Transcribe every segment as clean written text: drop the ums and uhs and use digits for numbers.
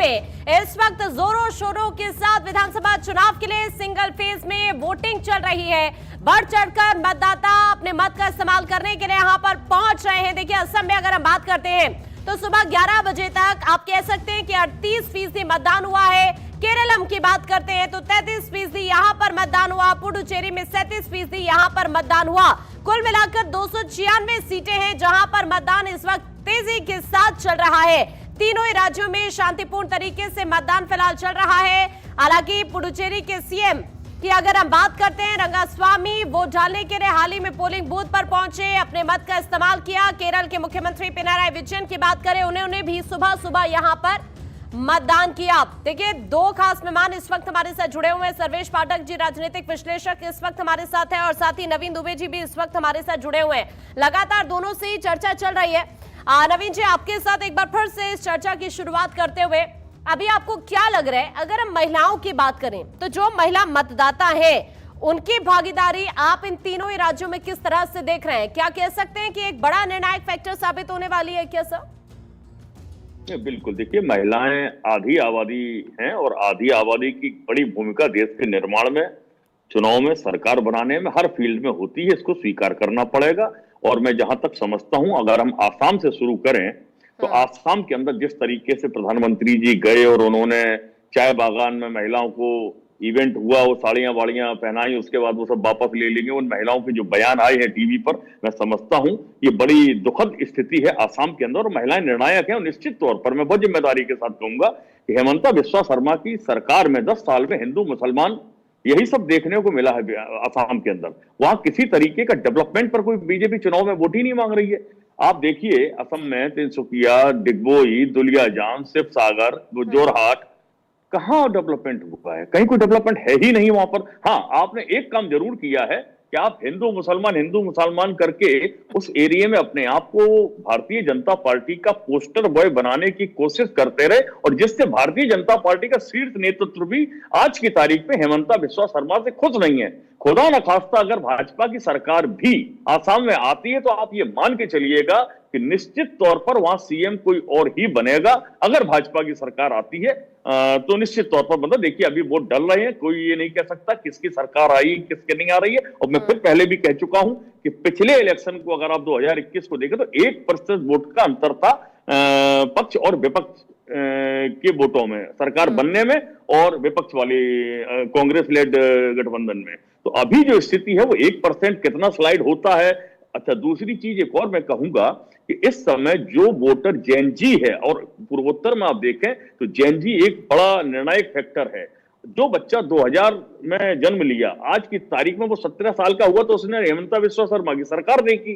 में इस वक्त जोरों शोरों के साथ विधानसभा चुनाव के लिए सिंगल फेज में वोटिंग चल रही है। बढ़ चढ़कर मतदाता अपने मत का इस्तेमाल करने के लिए यहां पर पहुंच रहे हैं। देखिए, असम में अगर हम बात करते हैं तो सुबह 11 बजे तक आप कह सकते हैं कि 38% मतदान हुआ है। केरलम की बात करते हैं तो 33% यहां पर मतदान हुआ। पुडुचेरी में 37% यहां पर मतदान हुआ। कुल मिलाकर 296 सीटें हैं जहां पर मतदान इस वक्त तेजी के साथ चल रहा है। तीनों ही राज्यों में शांतिपूर्ण तरीके से मतदान फिलहाल चल रहा है। हालांकि पुडुचेरी के सीएम की अगर हम बात करते हैं, रंगास्वामी वोट डालने के लिए हाल ही में पोलिंग बूथ पर पहुंचे, अपने मत का इस्तेमाल किया। केरल के मुख्यमंत्री पिनाराई विजयन की बात करें, उन्होंने भी सुबह सुबह यहां पर मतदान किया। देखिए, दो खास मेहमान इस वक्त हमारे साथ जुड़े हुए हैं। सर्वेश पाठक जी, राजनीतिक विश्लेषक, इस वक्त हमारे साथ है, और साथ ही नवीन दुबे जी भी इस वक्त हमारे साथ जुड़े हुए हैं। लगातार दोनों से ही चर्चा चल रही है। नवीन जी, आपके साथ एक बार फिर से इस चर्चा की शुरुआत करते हुए, अभी आपको क्या लग रहा है, अगर हम महिलाओं की बात करें तो जो महिला मतदाता है उनकी भागीदारी आप इन तीनों ही राज्यों में किस तरह से देख रहे हैं? क्या कह सकते हैं कि एक बड़ा निर्णायक फैक्टर साबित होने वाली है क्या सर? बिल्कुल, देखिए, महिलाएं आधी आबादी हैं और आधी आबादी की बड़ी भूमिका देश के निर्माण में, चुनाव में, सरकार बनाने में, हर फील्ड में होती है। इसको स्वीकार करना पड़ेगा। और मैं जहां तक समझता हूं, अगर हम आसाम से शुरू करें तो आसाम के अंदर जिस तरीके से प्रधानमंत्री जी गए और उन्होंने चाय बागान में महिलाओं को इवेंट हुआ, वो साड़ियां वाड़ियां पहनाई, उसके बाद वो सब वापस ले लेंगे, उन महिलाओं के जो बयान आए हैं टीवी पर, मैं समझता हूं ये बड़ी दुखद स्थिति है आसाम के अंदर। और महिलाएं निर्णायक हैं और निश्चित तौर पर मैं बहुत जिम्मेदारी के साथ कहूंगा कि हेमंता बिस्वा शर्मा की सरकार में 10 साल में हिंदू मुसलमान यही सब देखने को मिला है। आसाम के अंदर वहां किसी तरीके का डेवलपमेंट पर कोई बीजेपी चुनाव में वोट ही नहीं मांग रही है। आप देखिए, असम में तिनसुकिया, डिगबोई, दुलियाजाम, शिवसागर, जोरहाट, कहां डेवलपमेंट हुआ है? कहीं कोई डेवलपमेंट है ही नहीं वहां पर। हाँ, आपने एक काम जरूर किया है कि आप हिंदू मुसलमान करके उस एरिया में अपने आप को भारतीय जनता पार्टी का पोस्टर बॉय बनाने की कोशिश करते रहे, और जिससे भारतीय जनता पार्टी का शीर्ष नेतृत्व भी आज की तारीख में हेमंता बिस्वा शर्मा से खुश नहीं है। खुदा न खास्ता अगर भाजपा की सरकार भी आसाम में आती है तो आप ये मान के चलिएगा कि निश्चित तौर पर वहां सीएम कोई और ही बनेगा। अगर भाजपा की सरकार आती है तो निश्चित तौर पर, मतलब देखिए, अभी वोट डल रहे हैं, कोई ये नहीं कह सकता किसकी सरकार आई किसके नहीं आ रही है। और मैं फिर पहले भी कह चुका हूं कि पिछले इलेक्शन को अगर आप 2021 को देखें तो 1% वोट का अंतर था पक्ष और विपक्ष के वोटों में, सरकार बनने में और विपक्ष वाले कांग्रेस लेड गठबंधन में। तो अभी जो स्थिति है वो 1% कितना स्लाइड होता है। अच्छा, दूसरी चीज एक और मैं कहूंगा कि इस समय जो वोटर जेन जी है, और पूर्वोत्तर में आप देखें तो जेन जी एक बड़ा निर्णायक फैक्टर है। जो बच्चा 2000 में जन्म लिया, आज की तारीख में वो 17 साल का हुआ तो उसने हेमंता बिस्वा शर्मा की सरकार देखी।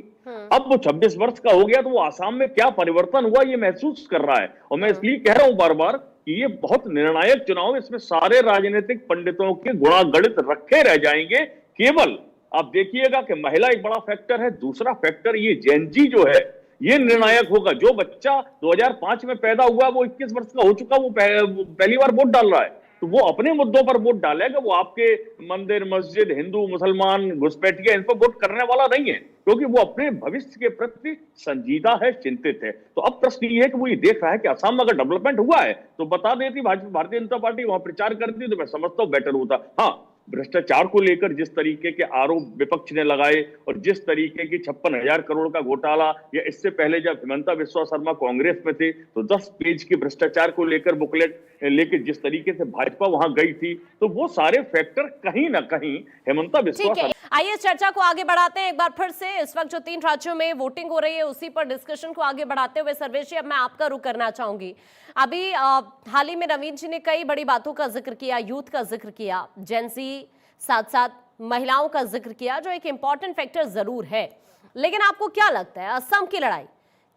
अब वो 26 वर्ष का हो गया तो वो आसाम में क्या परिवर्तन हुआ ये महसूस कर रहा है। और मैं इसलिए कह रहा हूं बार बार कि ये बहुत निर्णायक चुनाव, इसमें सारे राजनीतिक पंडितों के गुणागणित रखे रह जाएंगे। केवल आप देखिएगा कि महिला एक बड़ा फैक्टर है, दूसरा फैक्टर ये जेन जी जो है ये निर्णायक होगा। जो बच्चा 2005 में पैदा हुआ, वो 21 वर्ष का हो चुका, वो पहली बार वोट डाल रहा है, तो वो अपने मुद्दों पर वोट डालेगा। वो आपके मंदिर, मस्जिद, हिंदू मुसलमान, घुसपैठिया, इन पर वोट करने वाला नहीं है, क्योंकि वो अपने भविष्य के प्रति संजीदा है, चिंतित है। तो अब प्रश्न ये है कि वो ये देख रहा है कि असम में अगर डेवलपमेंट हुआ है तो बता देती भारतीय जनता पार्टी, वहां प्रचार करती तो मैं समझता हूं बेटर होता। हाँ, भ्रष्टाचार को लेकर जिस तरीके के आरोप विपक्ष ने लगाए और जिस तरीके की 56,000 करोड़ का घोटाला, या इससे पहले जब हेमंता बिस्वा शर्मा कांग्रेस में थे तो 10 पेज की भ्रष्टाचार को लेकर बुकलेट लेकर जिस तरीके से भाजपा वहां गई थी, तो वो सारे फैक्टर कहीं ना कहीं हेमंता बिस्वा शर्मा। आइए चर्चा को आगे बढ़ाते हैं एक बार फिर से। इस वक्त जो 3 राज्यों में वोटिंग हो रही है उसी पर डिस्कशन को आगे बढ़ाते हुए सर्वेश जी, अब मैं आपका रुख करना चाहूंगी। अभी हाल ही में नवीन जी ने कई बड़ी बातों का जिक्र किया, यूथ का जिक्र किया, जेंजी, साथ साथ महिलाओं का जिक्र किया, जो एक इंपॉर्टेंट फैक्टर जरूर है। लेकिन आपको क्या लगता है, असम की लड़ाई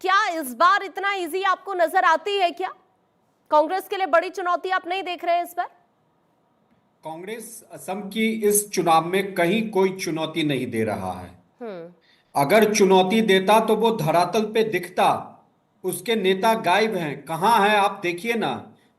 क्या इस बार इतना इजी आपको नजर आती है? क्या कांग्रेस के लिए बड़ी चुनौती आप नहीं देख रहे हैं इस बार? कांग्रेस असम की इस चुनाव में कहीं कोई चुनौती नहीं दे रहा है। अगर चुनौती देता तो वो धरातल पे दिखता। उसके नेता गायब हैं। कहाँ हैं आप देखिए ना,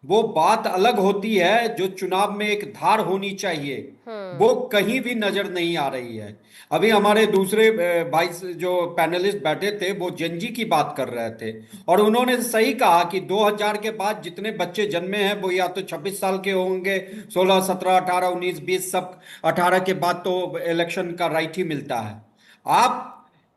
वो बात अलग होती है। जो चुनाव में एक धार होनी चाहिए, वो कहीं भी नजर नहीं आ रही है। अभी हमारे दूसरे भाई जो पैनलिस्ट बैठे थे, वो जेनजी की बात कर रहे थे, और उन्होंने सही कहा कि 2000 के बाद जितने बच्चे जन्मे हैं वो या तो 26 साल के होंगे, 16, 17, 18, 19, 20, सब 18 के बाद तो इलेक्शन का राइट ही मिलता है। आप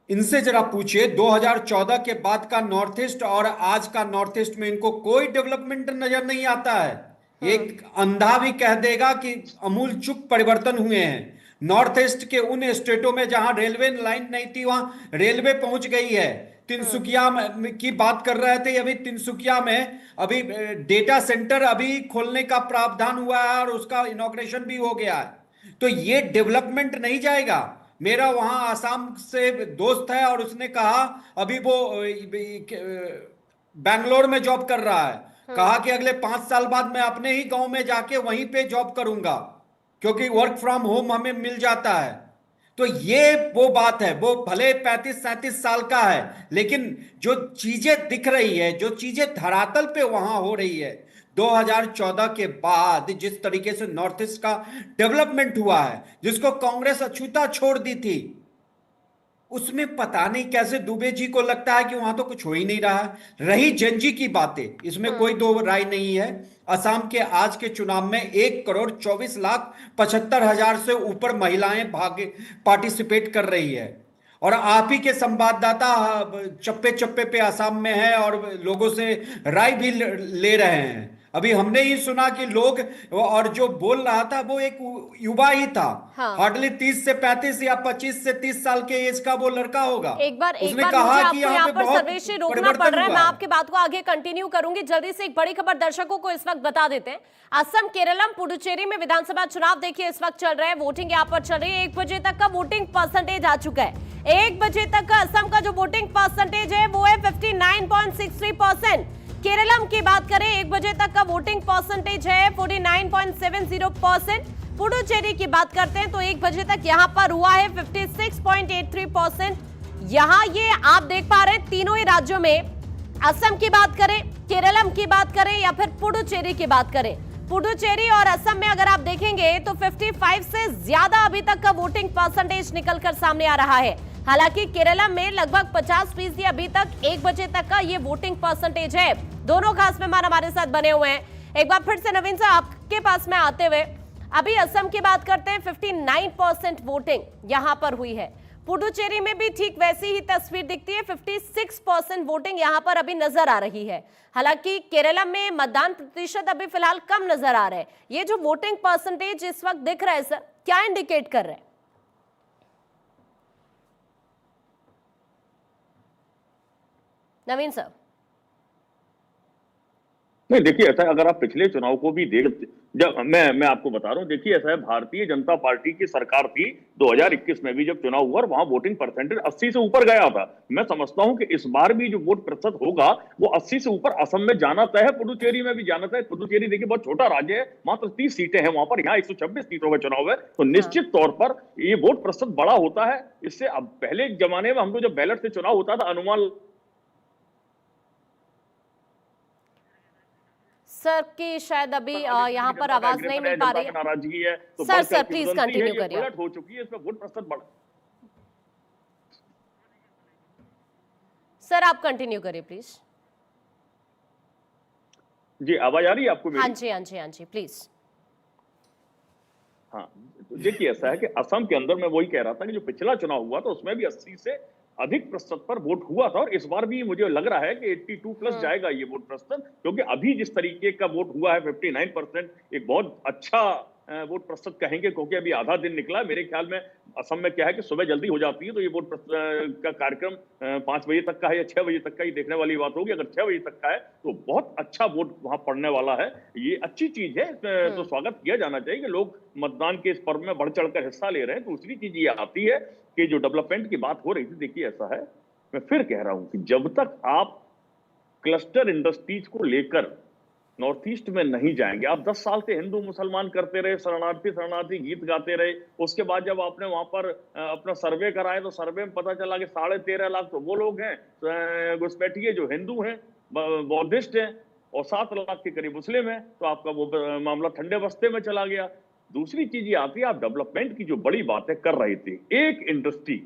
इनसे जरा पूछिए 2014 के बाद का नॉर्थ ईस्ट और आज का नॉर्थ ईस्ट में इनको कोई डेवलपमेंट नजर नहीं आता है। एक अंधा भी कह देगा कि अमूल चूक परिवर्तन हुए हैं। नॉर्थ ईस्ट के उन स्टेटों में जहां रेलवे लाइन नहीं थी, वहां रेलवे पहुंच गई है। तिनसुकिया की बात कर रहे थे, अभी तिनसुकिया में अभी डेटा सेंटर अभी खोलने का प्रावधान हुआ है और उसका इनॉग्रेशन भी हो गया है। तो ये डेवलपमेंट नहीं जाएगा। मेरा वहां आसाम से दोस्त है और उसने कहा, अभी वो बैंगलोर में जॉब कर रहा है, कहा कि अगले 5 साल बाद मैं अपने ही गांव में जाके वहीं पे जॉब करूंगा, क्योंकि वर्क फ्रॉम होम हमें मिल जाता है। तो ये वो बात है। वो भले 35-37 साल का है, लेकिन जो चीजें दिख रही है, जो चीजें धरातल पे वहां हो रही है, 2014 के बाद जिस तरीके से नॉर्थ ईस्ट का डेवलपमेंट हुआ है, जिसको कांग्रेस अछूता छोड़ दी थी, उसमें पता नहीं कैसे दुबे जी को लगता है कि वहां तो कुछ हो ही नहीं रहा है। रही जेनजी की बातें, इसमें कोई दो राय नहीं है। असम के आज के चुनाव में 1,24,75,000 से ऊपर महिलाएं भागे पार्टिसिपेट कर रही है। और आप ही के संवाददाता चप्पे चप्पे पे असम में है और लोगों से राय भी ले रहे हैं। अभी हमने ही सुना कि लोग, और जो बोल रहा था वो एक युवा ही था। हाँ। हार्डली 30 से 35 या 25 से 30 साल के एज का वो लड़का होगा। एक बार उसने मुझे कहा आपको कि यहाँ पे पर बहुत सर्वेश जी रोकना परिवर्तन पड़ रहा है। हुआ मैं है। आपकी बात को आगे कंटिन्यू करूंगी। जल्दी से एक बड़ी खबर दर्शकों को इस वक्त बता देते हैं। असम, केरलम, पुडुचेरी में विधानसभा चुनाव देखिए इस वक्त चल रहे हैं। वोटिंग यहाँ पर चल रही है। 1 बजे तक का वोटिंग परसेंटेज आ चुका है। 1 बजे तक का असम का जो वोटिंग परसेंटेज है वो है 59.63%। केरलम की बात करें, 1 बजे तक का वोटिंग परसेंटेज है 49.70%। पुडुचेरी की बात करते हैं तो 1 बजे तक यहां पर हुआ है 56.83%। यहां ये आप देख पा रहे हैं तीनों ही राज्यों में, असम की बात करें, केरलम की बात करें या फिर पुडुचेरी की बात करें, पुडुचेरी और असम में अगर आप देखेंगे तो 55 से ज्यादा अभी तक का वोटिंग परसेंटेज निकलकर सामने आ रहा है। हालांकि केरलम में लगभग 50% अभी तक 1 बजे तक का ये वोटिंग परसेंटेज है। दोनों खास मेहमान हमारे साथ बने हुए हैं। एक बार फिर से नवीन साहब आपके पास में आते हुए, अभी असम की बात करते हैं, 59% वोटिंग यहां पर हुई है। पुडुचेरी में भी ठीक वैसी ही तस्वीर दिखती है, 56% वोटिंग यहां पर अभी नजर आ रही है। हालांकि केरलम में मतदान प्रतिशत अभी फिलहाल कम नजर आ रहा है। ये जो वोटिंग परसेंटेज इस वक्त दिख रहा है सर, क्या इंडिकेट कर रहे हैं? नवीन सर। नहीं, देखिए ऐसा है, अगर आप पिछले चुनाव को भी देख, जब मैं आपको बता रहा हूं, देखिए ऐसा है, भारतीय जनता पार्टी की सरकार थी 2021 में भी जब चुनाव हुआ, वहां वोटिंग परसेंटेज 80 से ऊपर गया था। मैं समझता हूं कि इस बार भी जो वोट प्रतिशत होगा वो 80 से ऊपर असम में जाना तय है, पुडुचेरी में भी जाना तय है। पुडुचेरी देखिए बहुत छोटा राज्य है, मात्र 30 सीटें हैं वहां पर, यहाँ 126 सीटों का चुनाव है, तो निश्चित तौर पर ये वोट प्रतिशत बड़ा होता है। इससे अब पहले जमाने में हम लोग जब बैलेट से चुनाव होता था, अनुमान सर की शायद अभी यहाँ पर आवाज नहीं मिल पा रही है। नाराजगी है तो सर प्लीज कंटिन्यू करिए। हो चुकी है, इसमें वोट प्रतिशत बढ़ा। सर आप कंटिन्यू करिए प्लीज। जी, आवाज आ रही है आपको मेरी? हाँ जी, हाँ जी, हाँ जी, प्लीज। हाँ, देखिए ऐसा है कि असम के अंदर मैं वही कह रहा था कि जो पिछला चुनाव हुआ था उसमें भी 80 से अधिक प्रतिशत पर वोट हुआ था, और इस बार भी मुझे लग रहा है कि 82 प्लस जाएगा ये वोट प्रतिशत, क्योंकि अभी जिस तरीके का वोट हुआ है 59%, एक बहुत अच्छा वोट प्रतिशत कहेंगे, क्योंकि अभी आधा दिन निकला है। मेरे ख्याल में असम में क्या है कि सुबह जल्दी हो जाती है, तो ये वोट का कार्यक्रम 5 बजे तक का है या 6 बजे तक का, ये देखने वाली बात होगी। अगर 6 बजे तक का है तो बहुत अच्छा वोट वहां पड़ने वाला है, ये अच्छी चीज है, तो स्वागत किया जाना चाहिए कि लोग मतदान के इस पर्व में बढ़ चढ़कर हिस्सा ले रहे हैं। दूसरी चीज ये आती है कि जो डेवलपमेंट की बात हो रही थी, देखिए ऐसा है, मैं फिर कह रहा हूं कि जब तक आप क्लस्टर इंडस्ट्रीज को लेकर नॉर्थ ईस्ट में नहीं जाएंगे, आप 10 साल से हिंदू मुसलमान करते रहे, शरणार्थी गीत गाते रहे, उसके बाद जब आपने वहां पर अपना सर्वे कराया तो सर्वे में पता चला कि 13.5 लाख तो वो लोग हैं घुसपैठिए जो हिंदू हैं, बौद्धिस्ट हैं, और 7 लाख के करीब मुस्लिम है, तो आपका वो मामला ठंडे बस्ते में चला गया। दूसरी चीज ये आती है, आप डेवलपमेंट की जो बड़ी बातें कर रही थी, एक इंडस्ट्री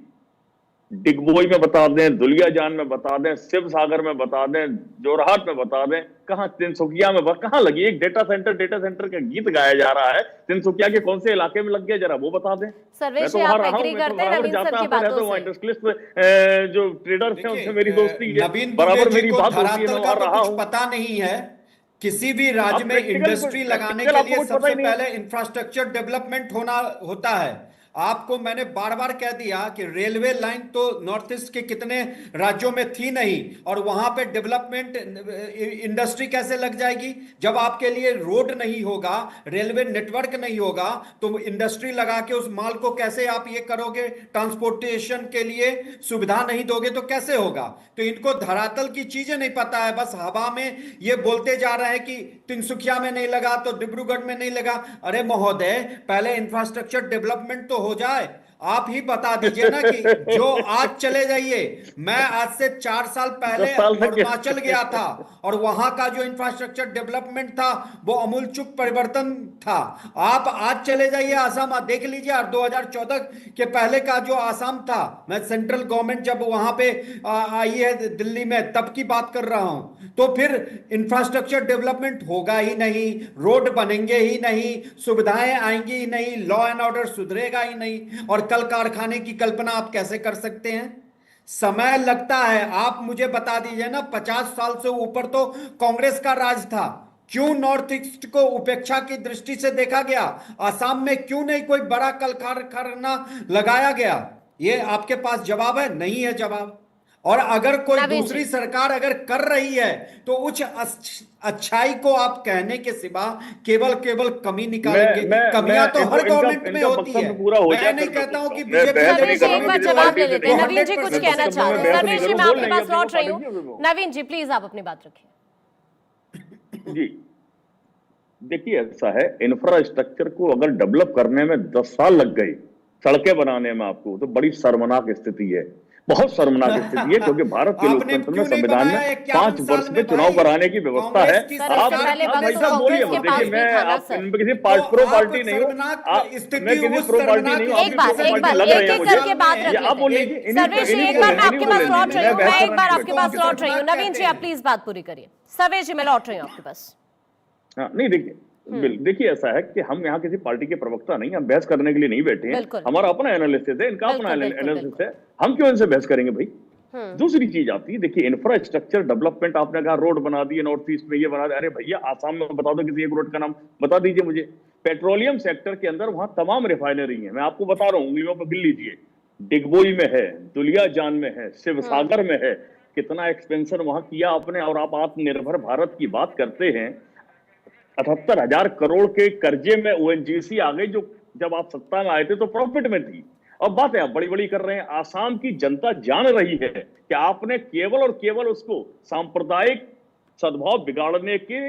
डिगबोई में बता दें, दुलियाजान में बता दें, शिव सागर में बता दें, जोरहाट में बता दें, कहां तिनसुकिया में कहां लगी? एक डेटा सेंटर का गीत गाया जा रहा है, तिनसुकिया के कौन से इलाके में लग गया, जरा वो बता दें। सर्वेश, आप एग्री करते हैं नवीन सर की बातों से? इंडस्ट्रियलिस्ट जो ट्रेडर्स हैं उनसे मेरी दोस्ती है, बराबर मेरी बात होती है, मैं वहां रहा हूं। पता नहीं है किसी भी राज्य में इंडस्ट्री लगाने के लिए सबसे पहले इंफ्रास्ट्रक्चर डेवलपमेंट होता है। आपको मैंने बार बार कह दिया कि रेलवे लाइन तो नॉर्थ ईस्ट के कितने राज्यों में थी नहीं, और वहां पे डेवलपमेंट इंडस्ट्री कैसे लग जाएगी जब आपके लिए रोड नहीं होगा, रेलवे नेटवर्क नहीं होगा, तो इंडस्ट्री लगा के उस माल को कैसे आप ये करोगे? ट्रांसपोर्टेशन के लिए सुविधा नहीं दोगे तो कैसे होगा? तो इनको धरातल की चीजें नहीं पता है, बस हवा में ये बोलते जा रहे हैं कि तिनसुकिया में नहीं लगा तो डिब्रूगढ़ में नहीं लगा। अरे महोदय, पहले इंफ्रास्ट्रक्चर डेवलपमेंट तो हो जाए। आप ही बता दीजिए ना कि जो आज चले जाइए, मैं आज से 4 साल पहले अरुणाचल गया था और वहां का जो इंफ्रास्ट्रक्चर डेवलपमेंट था वो अमूलचूल परिवर्तन था। आप आज चले जाइए आसाम, देख लीजिए, और 2014 के पहले का जो आसाम था, मैं सेंट्रल गवर्नमेंट जब वहां पे आई है दिल्ली में तब की बात कर रहा हूं, तो फिर इंफ्रास्ट्रक्चर डेवलपमेंट होगा ही नहीं, रोड बनेंगे ही नहीं, सुविधाएं आएंगी ही नहीं, लॉ एंड ऑर्डर सुधरेगा ही नहीं, और कल कारखाने की कल्पना आप कैसे कर सकते हैं? समय लगता है। आप मुझे बता दीजिए ना, 50 साल से ऊपर तो कांग्रेस का राज था, क्यों नॉर्थ ईस्ट को उपेक्षा की दृष्टि से देखा गया? आसाम में क्यों नहीं कोई बड़ा कल कारखाना लगाया गया? ये आपके पास जवाब है? नहीं है जवाब। और अगर कोई दूसरी सरकार अगर कर रही है तो उच्च अच्छाई को आप कहने के सिवा केवल कमी निकालेंगे। कमियां तो हर गवर्नमेंट में होती है। मैं नहीं कहता हूं कि बीजेपी। एक बार जवाब ले लेते हैं। नवीन जी कुछ कहना चाहते हैं? सर्वेश जी, मैं आपके पास लौट रही हूँ। नवीन जी प्लीज आप अपनी बात रखिए। जी देखिए, ऐसा है, इंफ्रास्ट्रक्चर को अगर डेवलप करने में 10 साल लग गए, सड़कें बनाने में आपको, तो बड़ी शर्मनाक स्थिति है, बहुत शर्मनाक स्थिति है, क्योंकि भारत के लोकतंत्र में, संविधान में 5 वर्ष में चुनाव कराने की व्यवस्था है। आप ऐसा बोलिए मत। देखिए, मैं किसी प्रो पार्टी नहीं हूँ, मैं किसी प्रो पार्टी नहीं हूँ। एक बात करके बात रख आप बोल लीजिए। सर्वेश जी, एक बार मैं आपके पास लौट रही हूँ, मैं एक बार आपके पास लौट रही हूँ। नवीन जी, आप प्लीज बात पूरी करिए। सर्वेश जी, मैं लौट रही हूँ आपके पास। नहीं, देखिए ऐसा है कि हम यहाँ किसी पार्टी के प्रवक्ता नहीं, हम बहस करने के लिए नहीं बैठे हैं। हमारा अपना एनालिसिस है, इनका अपना एनालिसिस है, हम क्यों इनसे बहस करेंगे भाई? दूसरी चीज आती है, देखिए इंफ्रास्ट्रक्चर डेवलपमेंट, आपने कहा रोड बना दिए नॉर्थ ईस्ट में, ये बना दिया। अरे भैया, आसाम में बता दो किसी एक रोड का नाम बता दीजिए मुझे। पेट्रोलियम सेक्टर के अंदर वहां तमाम रिफाइनरी है, मैं आपको बता रहा हूँ, उंगलियों पर गिन लीजिए। डिगबोई में है, दुलियाजान में है, शिव सागर में है, कितना एक्सपेंशन वहां किया आपने। और आप आत्मनिर्भर भारत की बात करते हैं, 78,000 करोड़ के कर्जे में ओएनजीसी आ गई, जो जब आप सत्ता में आए थे तो प्रॉफिट में थी। अब बात है आप बड़ी बड़ी कर रहे हैं। आसाम की जनता जान रही है कि आपने केवल और केवल उसको सांप्रदायिक सद्भाव बिगाड़ने के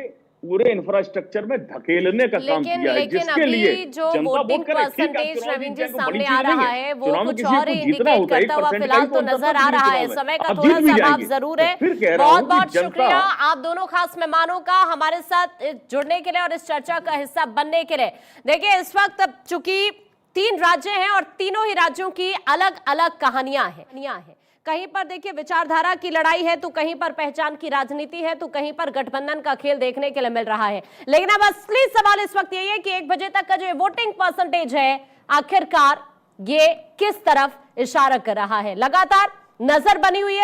पूरे इंफ्रास्ट्रक्चर में धकेलने का काम किया है, जिसके लिए जो वोटिंग परसेंटेज नवीन जी सामने आ रहा है वो कुछ और ही इंडिकेट करता हुआ फिलहाल तो नजर आ रहा है। समय का थोड़ा सा अभाव जरूर है। बहुत बहुत शुक्रिया आप दोनों खास मेहमानों का हमारे साथ जुड़ने के लिए और इस चर्चा का हिस्सा बनने के लिए। देखिए, इस वक्त चूंकि 3 राज्य हैं और तीनों ही राज्यों की अलग अलग कहानियां हैं। कहीं पर देखिए विचारधारा की लड़ाई है, तो कहीं पर पहचान की राजनीति है, तो कहीं पर गठबंधन का खेल देखने के लिए मिल रहा है। लेकिन अब असली सवाल इस वक्त यही है कि 1 बजे तक का जो वोटिंग परसेंटेज है, आखिरकार ये किस तरफ इशारा कर रहा है? लगातार नजर बनी हुई है।